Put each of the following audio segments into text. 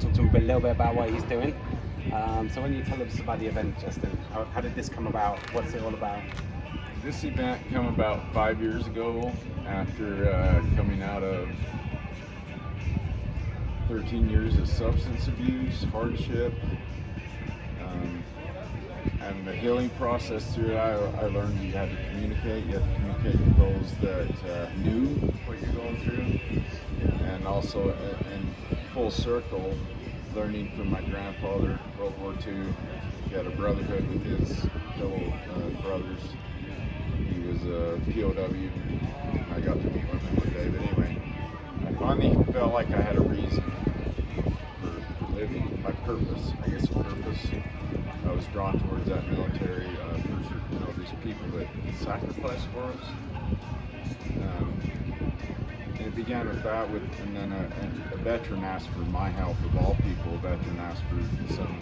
Talk to him a little bit about what he's doing. So when you tell us about the event, Justin, how did this come about? What's it all about? This event came about 5 years ago after coming out of 13 years of substance abuse, hardship, and the healing process through it. I learned you had to communicate. You had to communicate with those that knew what you're going through, and also in full circle, learning from my grandfather, World War II. He had a brotherhood with his fellow brothers. He was a POW. I got to meet with him one day. But anyway, I finally felt like I had a reason for living, my purpose, I guess a purpose. I was drawn towards that military, these people that sacrificed for us. And it began with that, and then a veteran asked for my help, of all people. A veteran asked for some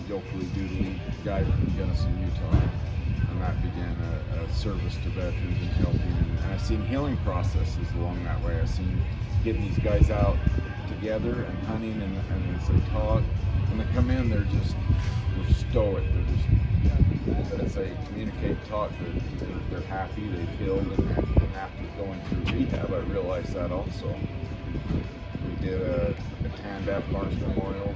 yokely doodly guy from Gunnison, Utah. And that began a service to veterans and helping. And I've seen healing processes along that way. I've seen getting these guys out together and hunting, and as they talk, when they come in, they're stoic. But as they communicate, talk, they're happy, they've healed, and after going through rehab, I realized that also. We did a Tan-Death March Memorial,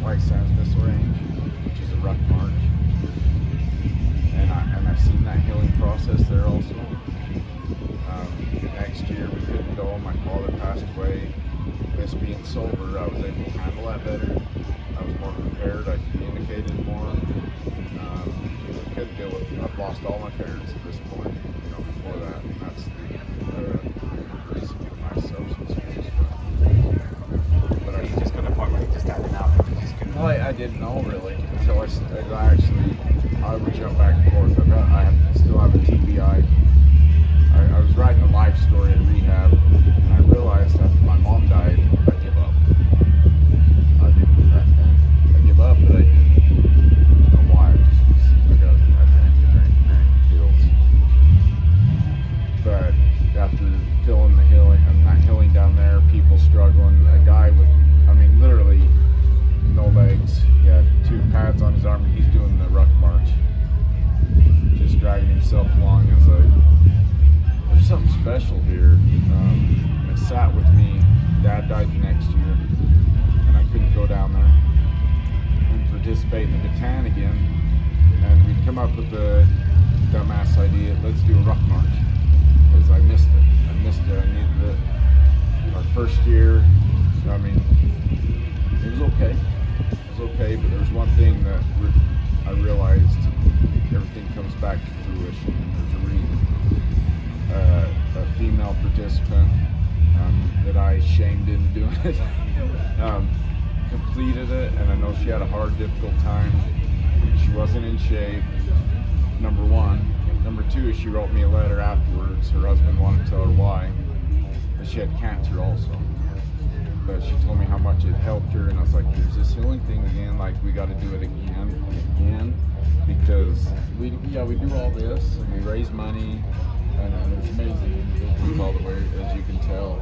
White Sands Missile Range, which is a ruck march. And I've seen that healing process there also. Next year we couldn't go. My father passed away. This being sober, I was able to handle that better. I was more prepared. I communicated more. I couldn't deal with. I've lost all my parents at this point. Before that, and that's the reason for my substance abuse. But are you just going to point where you just had enough? Well, I didn't know really until I would jump back and forth. I still have a TBI. I was writing a life story in rehab, and I realized after my mom died, I give up. I give up, but I didn't know why. I drank pills. But after feeling the healing, and not healing down there, people struggling, a guy with, literally no legs. He had 2 pads on his arm, and he's doing the ruck march, just dragging himself along. I was like, there's something special here. And it sat with me. Dad died the next year, and I couldn't go down there and participate in the baton again. And we'd come up with the dumbass idea, let's do a ruck march, because I missed it. I needed it. Our first year, it was okay. It was okay, but there's one thing that I realized: everything comes back to fruition, and there's a reason. A female participant that I shamed into doing it completed it, and I know she had a hard, difficult time. She wasn't in shape, number one. Number two, she wrote me a letter afterwards. Her husband wanted to tell her why, but she had cancer also. But she told me how much it helped her, and I was like, here's this healing thing again, like we got to do it again, because we do all this, and we raise money, and it's amazing individuals all the way, as you can tell.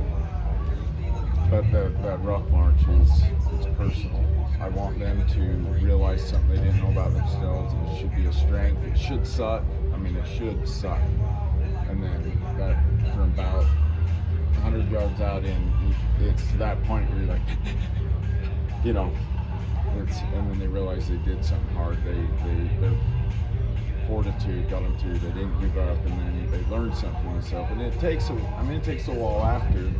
But that rock march is personal. I want them to realize something they didn't know about themselves, and it should be a strength. It should suck. It should suck. And then that from about 100 yards out in, it's to that point where you're like, and then they realize they did something hard. Their fortitude got them through. They didn't give up, and then they learned something for themselves. And it takes a while after,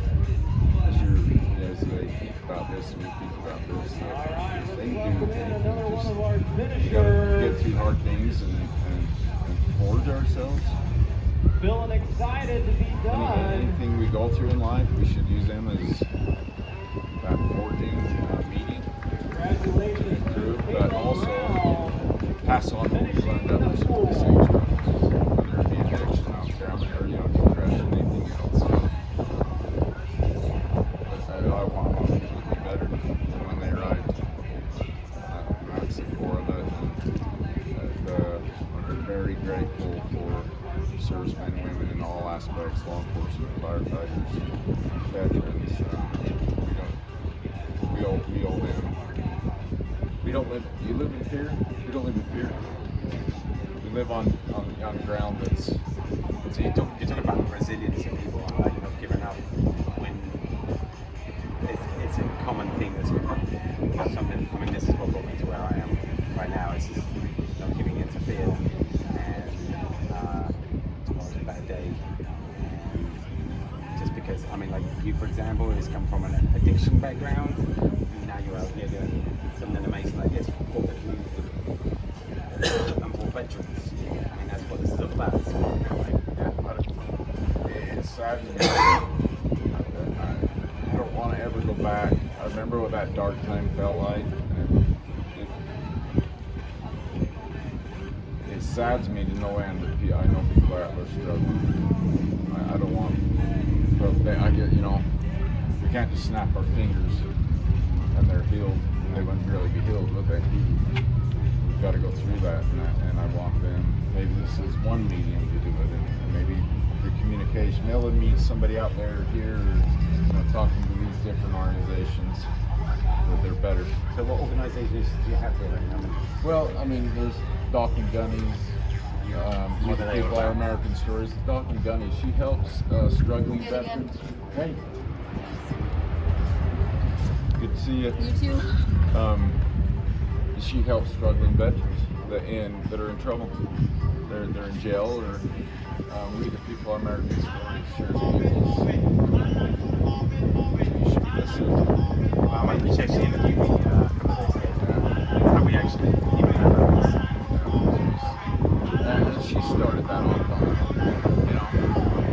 as they think about this and we think about this. They do anything. You gotta get through hard things and forge ourselves. Feeling excited to be done. Anything we go through in life, we should use them as that forging medium to improve, but also pass on what we've learned others with the same struggles, whether it be addiction, or depression, anything else. I want people to be better than when they arrived. That's the core of it. I'm very grateful for servicemen and women in all aspects, law enforcement, firefighters, veterans. We owe them. We don't live. You live in fear. We don't live in fear. We live on ground that's. So you're talking about the resilience of people, like not giving up when it's a common thing that's something. I mean, this is what brought me to where I am right now. It's just not giving in to fear, and tomorrow's a bad day. Just because, I mean, like you, for example, has come from an addiction background, and now you're out here doing something amazing like this for the community and for veterans. I mean, that's what this is all about. It's It's sad. I don't want to ever go back. I remember what that dark time felt like. It saddens me to no end that I know people are out there struggling. I don't want. But I get, we can't just snap our fingers and they're healed. They wouldn't really be healed, would they? We've got to go through that, and I want them. Maybe this is one medium to do it, and maybe the communication. They'll meet somebody out there here, or talking to these different organizations that they're better. So, what organizations do you have there? Well, I mean, there's Doc and Gunny's. What are they People Are about? American Stories. Doc and Gunny, she helps struggling veterans. Hey. Good to see you. You too. She helps struggling veterans that are in trouble. They're in jail, or we the People Are American Stories shares people's. You should listen. I appreciate you interviewing me a couple of days ago. How we actually even have this. And she started that on time.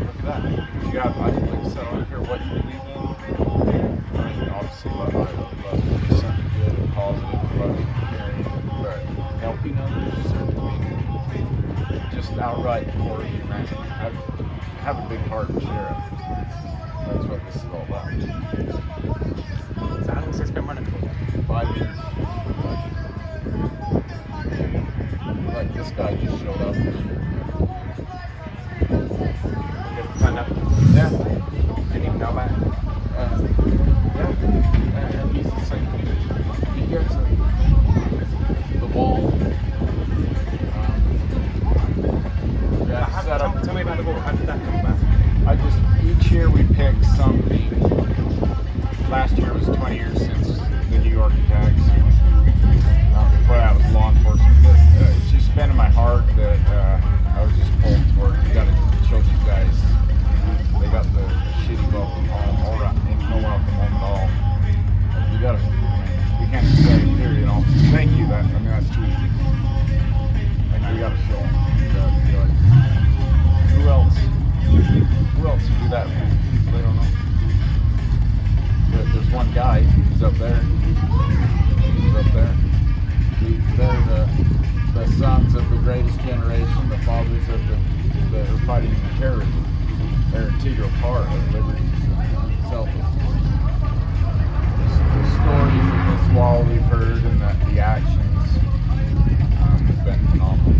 Look at that. She got, like I said, I don't care what you believe in. I mean, obviously, love something good and positive, love and caring, but helping others, just outright core humanity. Have a big heart and share it. That's what this is all about. So, how long has this been running for? 5 years. Like this guy just showed up. Turned up? Yeah. Didn't even know about it. Yeah. And he's the same thing. He gets the ball. Tell me about the ball. How did that come about? Each year we pick something. Last year was 20 years since the New York attacks. Before that was law enforcement. But, it's just been in my heart that I was just pulled toward. We got to show these guys. They got the shitty welcome home, all right, and no welcome home at all. We can't just say here, thank you. That's too easy. Like, we got to show them. Who else would do that? They don't know. There's one guy who's up there. They're the sons of the greatest generation, the fathers of that are fighting terrorism. They're an integral part of liberty and selflessness. The stories in this wall we've heard and the actions have been phenomenal.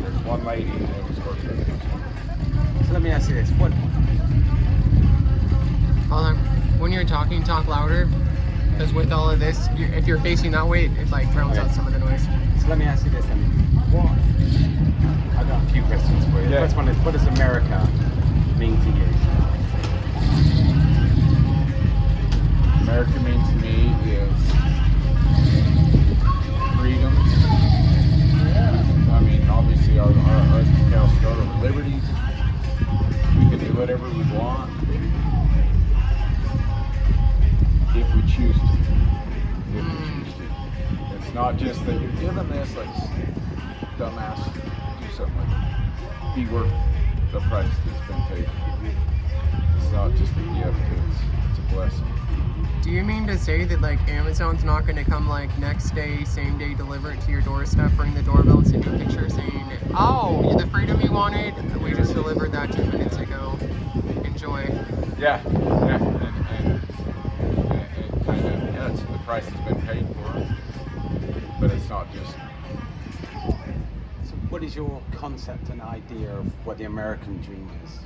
There's one lady that was working with us. So, let me ask you this. What? Hold on. When you're talking, talk louder. Because with all of this, if you're facing that way, it like drowns out some of the noise. So, let me ask you this then. What? I've got a few questions for you. The first one is, what does America mean to you? America means to me is freedom. I mean, obviously our cattle start over liberties. We can do whatever we want if we choose to. It's not just that you're given this, like, dumbass, do something like that. Be worth the price that's been paid. It's not just a gift, it's a blessing. Do you mean to say that like Amazon's not going to come like next day, same day, deliver it to your doorstep, ring the doorbell, and send you a picture saying, "Oh, the freedom you wanted, we just delivered that 2 minutes ago. Enjoy." Yeah, and kind of, the price has been paid for, but it's not just. So, what is your concept and idea of what the American dream is?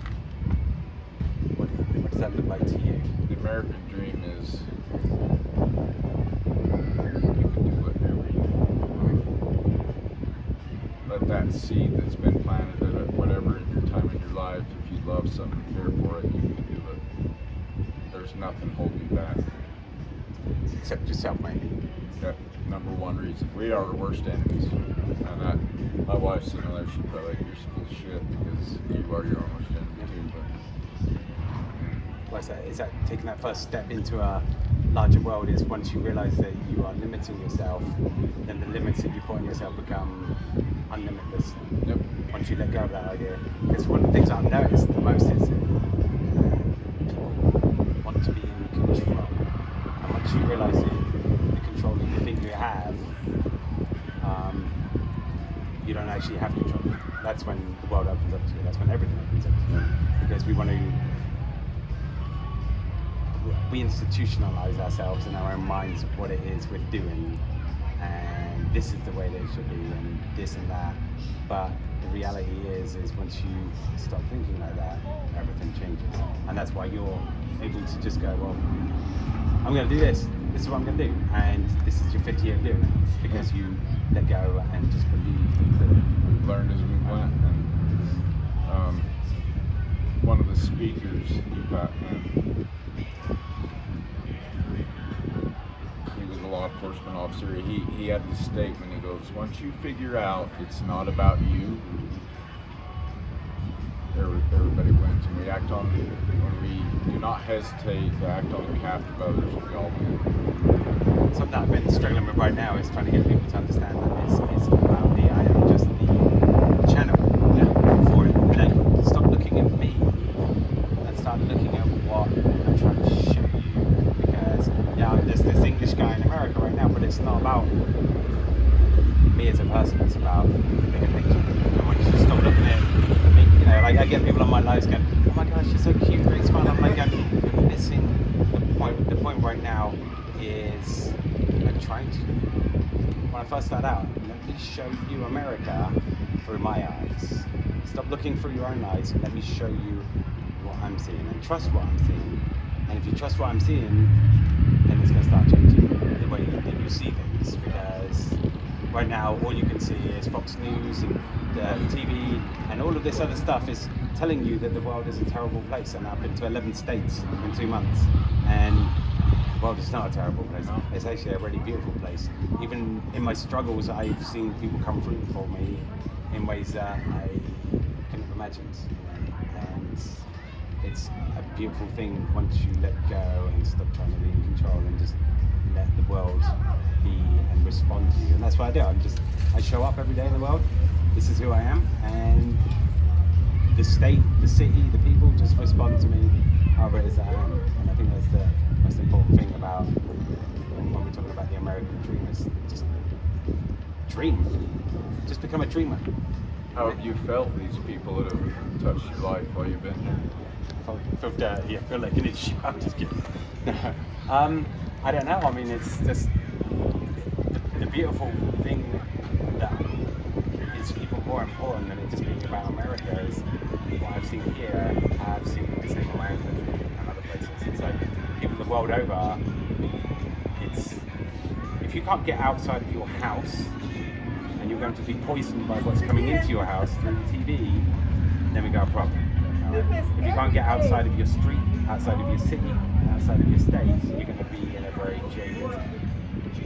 What does that look like to you? The American dream is that seed that's been planted at whatever time in your life, if you love something, care for it, you can do it. There's nothing holding you back. Except yourself, maybe. That number one reason. We are our worst enemies. And that, my wife's sitting there, she's probably like, you're full of shit because you are your own worst enemy too. But What's that? Is that taking that first step into a larger world? Is once you realize that you are limiting yourself, then the limits that you put on yourself become unlimitless. yep. Once you let go of that idea. Because one of the things I've noticed the most is people want to be in control. And once you realize the control that you think you have, you don't actually have control. That's when the world opens up to you. That's when everything opens up to you. Because we institutionalize ourselves in our own minds of what it is we're doing, and this is the way they should be, and this and that. But the reality is once you stop thinking like that, everything changes. And that's why you're able to just go, well, I'm going to do this. This is what I'm going to do. And this is your 5th year of doing it. Because you let go and just believe that We've learned as we went. And one of the speakers, he was a law enforcement officer. He had this statement. He goes, once you figure out it's not about you, everybody wins. And we act on it. When we do not hesitate to act on behalf of others, we all win. something that I've been struggling with right now is trying to get people to understand that it's about me. I am just the channel for it. Like, stop looking at me and start looking at what I'm trying to show you. Because there's this English guy in America right now, but it's not about me as a person. It's about the bigger picture. And when you just stop looking at me, like I get people on my lives going, "Oh my gosh, you're so cute, great smile." I'm like, you're missing the point. The point right now is I'm trying to. When I first started out, let me show you America through my eyes. Stop looking through your own eyes and let me show you what I'm seeing, and trust what I'm seeing. And if you trust what I'm seeing, then it's going to start changing the way that you see things. Because right now, all you can see is Fox News and TV, and all of this other stuff is telling you that the world is a terrible place. And I've been to 11 states in 2 months, and the world is not a terrible place. It's actually a really beautiful place. Even in my struggles, I've seen people come through for me in ways that I couldn't have imagined. And it's a beautiful thing once you let go and stop trying to be in control and just let the world be and respond to you. And that's what I do. I show up every day in the world. This is who I am, and the state, the city, the people just respond to me however it is that I am. And I think that's the most important thing about when we're talking about the American dream is just dream. Just become a dreamer. How have you felt these people that have touched your life while you've been here? I feel like you need to shout. Just kidding. I don't know. I mean, it's just the beautiful thing that is even more important than it just being about America is what I've seen here. I've seen the same in my own country and other places. It's like people the world over. It's if you can't get outside of your house and you're going to be poisoned by what's coming into your house through the TV, then we got a problem. If you can't get outside of your street, outside of your city, outside of your state, you're going to be in a very jaded.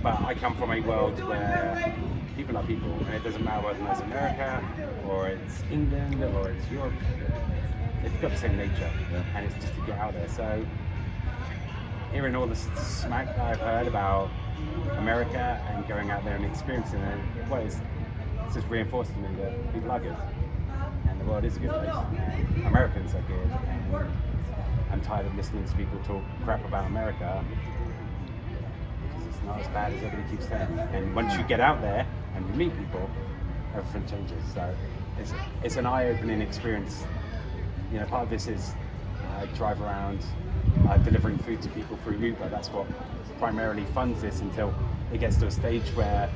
But I come from a world where people are people, and it doesn't matter whether it's America, or it's England, or it's Europe. It's got the same nature, and it's just to get out there. So, hearing all the smack that I've heard about America and going out there and experiencing it, well, it's just reinforced to me that people are good. And the world is a good place. And Americans are good. And I'm tired of listening to people talk crap about America because it's not as bad as everybody keeps saying. And once you get out there and you meet people, everything changes. So it's an eye-opening experience. You know, part of this is I drive around delivering food to people through Uber. That's what primarily funds this until it gets to a stage where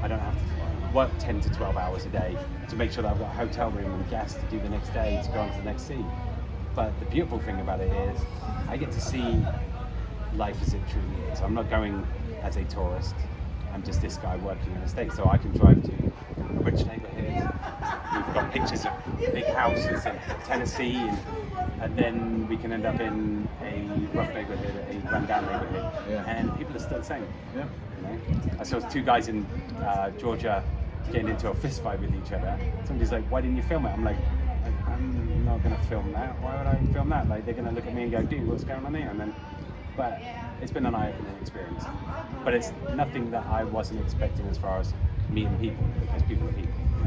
I don't have to work 10 to 12 hours a day to make sure that I've got a hotel room and gas to do the next day to go on to the next city. But the beautiful thing about it is I get to see life as it truly is. I'm not going as a tourist. I'm just this guy working in the States, so I can drive to rich neighborhood. We've got pictures of big houses in Tennessee, and then we can end up in a rough neighborhood, a rundown neighborhood, Yeah. and people are still the same. Yeah. You know? I saw two guys in Georgia getting into a fist fight with each other. Somebody's like, "Why didn't you film it?" I'm like, "I'm not gonna film that. Why would I film that? Like, they're gonna look at me and go, dude, what's going on here?" And then, but it's been an eye-opening experience. But it's nothing that I wasn't expecting as far as meeting people, because people are people. You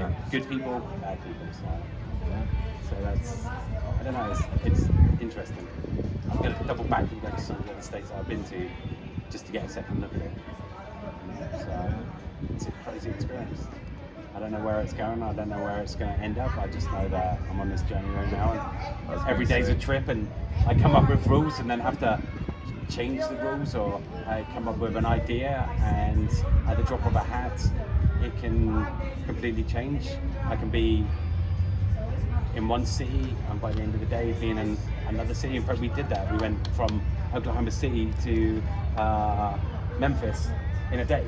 know? Yeah. Good people, bad people. Yeah. So that's, I don't know, it's interesting. I'm going to double back and go to some of the other states that I've been to just to get a second look at it. So it's a crazy experience. I don't know where it's going, I don't know where it's going to end up. I just know that I'm on this journey right now, and every day's a trip, and I come up with rules and then have to change the rules, or I come up with an idea and at the drop of a hat it can completely change. I can be in one city and by the end of the day being in another city. In fact, we did that. We went from Oklahoma City to Memphis in a day.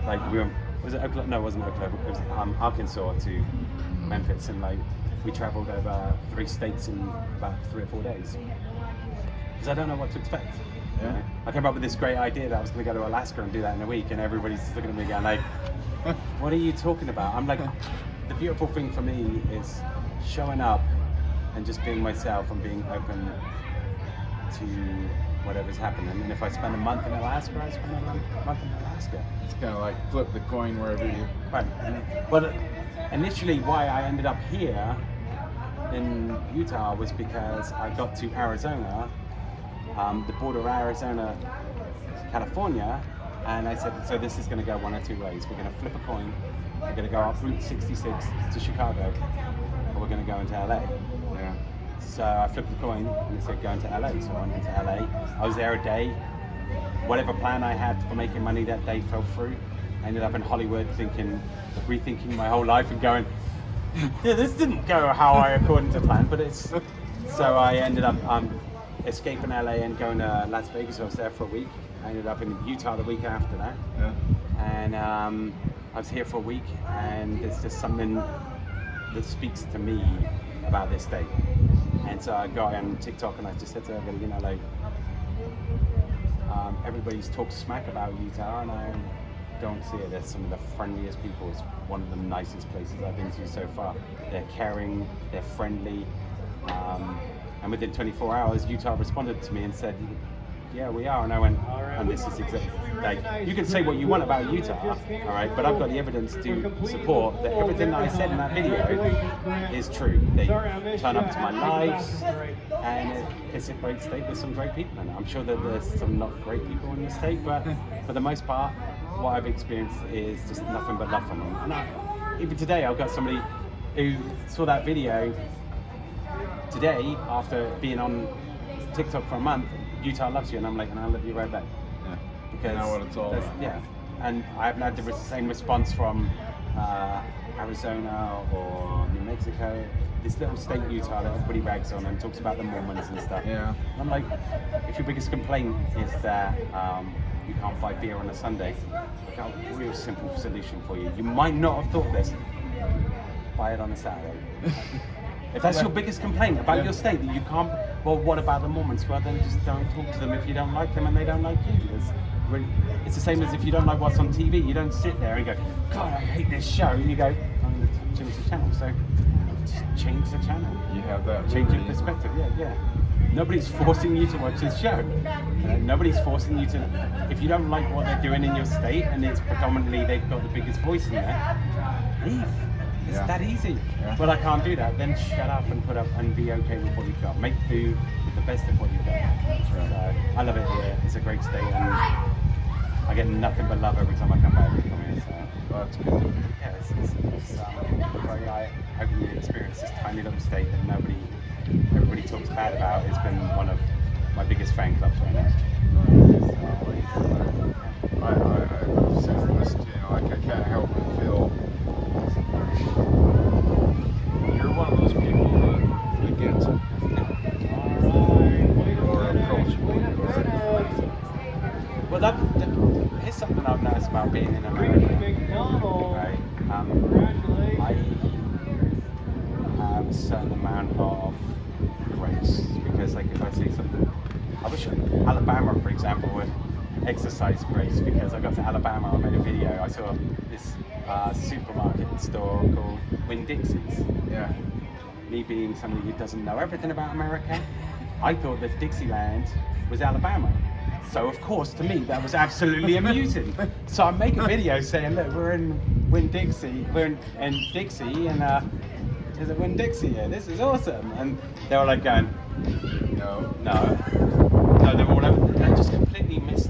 Like we were, was it Oklahoma? No, it wasn't Oklahoma. It was Arkansas to Memphis, and like we traveled over 3 states in about 3 or 4 days. Because I don't know what to expect. Yeah. You know? I came up with this great idea that I was going to go to Alaska and do that in a week, and everybody's looking at me going like, "What are you talking about?" I'm like, the beautiful thing for me is showing up and just being myself and being open to whatever's happening. And if I spend a month in Alaska, I spend a month in Alaska. It's kind of like flip the coin wherever you. Right. But initially, why I ended up here in Utah was because I got to Arizona, the border of Arizona, California, and I said, so this is going to go one or two ways. We're going to flip a coin. We're going to go up Route 66 to Chicago, or we're going to go into LA. Yeah. So I flipped the coin and it said go into LA. So I went into LA. I was there a day. Whatever plan I had for making money that day fell through. I ended up in Hollywood rethinking my whole life and going, yeah, this didn't go how I according to plan, but it's. So I ended up escaping LA and going to Las Vegas. I was there for a week. I ended up in Utah the week after that. Yeah. And I was here for a week, and it's just something that speaks to me about this state. And so I got on TikTok and I just said to everybody, you know, like, everybody's talked smack about Utah, and I don't see it. They're some of the friendliest people. It's one of the nicest places I've been to so far. They're caring, they're friendly. And within 24 hours, Utah responded to me and said, yeah, we are. And I went, and this is exactly, like, you can say what you want about Utah, all right, but I've got the evidence to support that everything that I said in that video is true. They turn up to my lives, and it's a great state with some great people in it. I'm sure that there's some not great people in the state, but for the most part, what I've experienced is just nothing but love from them. And even today, I've got somebody who saw that video today after being on TikTok for a month. Utah loves you, and I'm like, and I love you right back. Yeah. Because You know what it's all about. yeah, and I haven't had the same response from Arizona or New Mexico. This little state, Utah, that everybody rags on and talks about the Mormons and stuff. Yeah. And I'm like, if your biggest complaint is that you can't buy beer on a Sunday, I've got a real simple solution for you. You might not have thought this. Buy it on a Saturday. If that's your biggest complaint about your state, that you can't, well, what about the Mormons? Well, then just don't talk to them if you don't like them and they don't like you. It's the same as if you don't like what's on TV. You don't sit there and go, God, I hate this show. You go, I'm going to change the channel. So just change the channel. You have that. Change your liberty. perspective, yeah. Nobody's forcing you to watch this show. Nobody's forcing you to, if you don't like what they're doing in your state and it's predominantly they've got the biggest voice in there, leave. It's Yeah. that easy. Yeah. But I can't do that. Then shut up and put up and be okay with what you've got. Make do with the best of what you've got. So I love it here. It's a great state, and I get nothing but love every time I come back from here. So Well, that's good. yeah, it's a very eye-opening experience. This tiny little state that everybody talks bad about. It's been one of my biggest fan clubs right now. I sit and listen to you, like I can't help but feel you're one of those people that gets it. You are approachable. Well, here's something I've noticed about being in America. Right? Congratulations. I have a certain amount of grace because, like, if I say something, I wish Alabama, for example, would exercise grace because I got to Alabama. I made a video. I saw this supermarket store called Winn-Dixie's. Yeah. Me being somebody who doesn't know everything about America, I thought that Dixieland was Alabama. So of course, to me, that was absolutely amusing. So I make a video saying, look, we're in Winn-Dixie, we're in Dixie, and there's a Winn-Dixie here. This is awesome. And they were like going, No. no, they were all over. They just completely missed